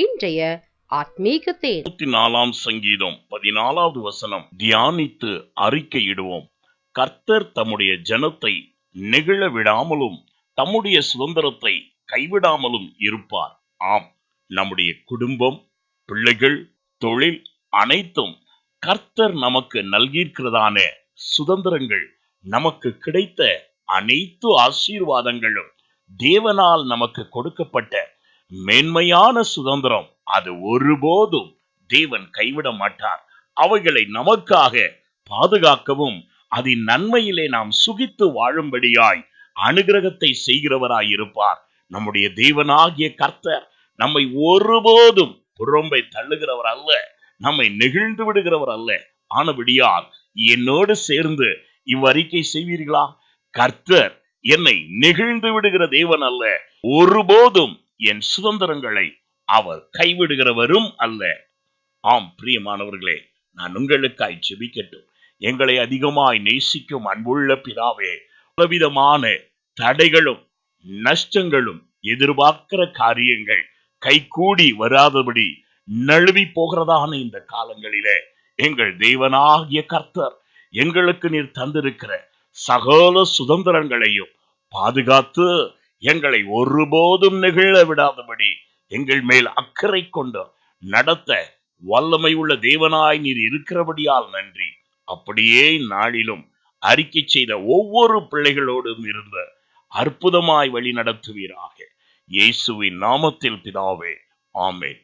இன்றைய ஆத்மீக தேன். 4 சங்கீதம் 14வது வசனம். தியானித்து அறிக்கையிடுவோம். கர்த்தர் தம்முடைய ஜனத்தை நெகிழ விடாமலும் தம்முடைய சுதந்திரத்தை கைவிடாமலும் இருப்பார். ஆம், நம்முடைய குடும்பம், பிள்ளைகள், தொழில் அனைத்தும் கர்த்தர் நமக்கு நல்கியிருக்கிறதான சுதந்திரங்கள், நமக்கு கிடைத்த அனைத்து ஆசீர்வாதங்களும் தேவனால் நமக்கு கொடுக்கப்பட்ட மேன்மையான சுதந்திரம். அது ஒருபோதும் தேவன் கைவிட மாட்டார். அவைகளை நமக்காக பாதுகாக்கவும் அதன் நன்மையிலே நாம் சுகித்து வாழும்படியாய் அனுகிரகத்தை செய்கிறவராய் இருப்பார். நம்முடைய தேவனாகிய கர்த்தர் நம்மை ஒருபோதும் புறம்பை தள்ளுகிறவர் அல்ல, நம்மை நெகிழ்ந்து விடுகிறவர் அல்ல. ஆனபடியால் என்னோடு சேர்ந்து இவ்வறிக்கை செய்வீர்களா? கர்த்தர் என்னை நெகிழ்ந்து விடுகிற தேவன் அல்ல, ஒருபோதும் என் சுதந்திரங்களை அவர் கைவிடுகிறவரும் அல்ல. ஆம் பிரியமானவர்களே, நான் உங்களுக்காய் ஜெபிக்கட்டும். எங்களை அதிகமாய் நேசிக்கும் அன்புள்ள பிதாவே, பலவிதமான தடைகளும் நஷ்டங்களும் எதிர்பார்க்கிற காரியங்கள் கைகூடி வராதபடி நழுவி போகிறதான இந்த காலங்களிலே எங்கள் தேவனாகிய கர்த்தர் எங்களுக்கு நீர் தந்திருக்கிற சகல சுதந்திரங்களையும் பாதுகாத்து எங்களை ஒருபோதும் நெகிழ விடாதபடி எங்கள் மேல் அக்கறை கொண்டு நடத்த வல்லமை உள்ள தேவனாய் நீர் இருக்கிறபடியால் நன்றி. அப்படியே நாளிலும் அறிக்கை செய்த ஒவ்வொரு பிள்ளைகளோடும் இருந்த அற்புதமாய் வழி நடத்துவீராக. இயேசுவின் நாமத்தில் பிதாவே, ஆமென்.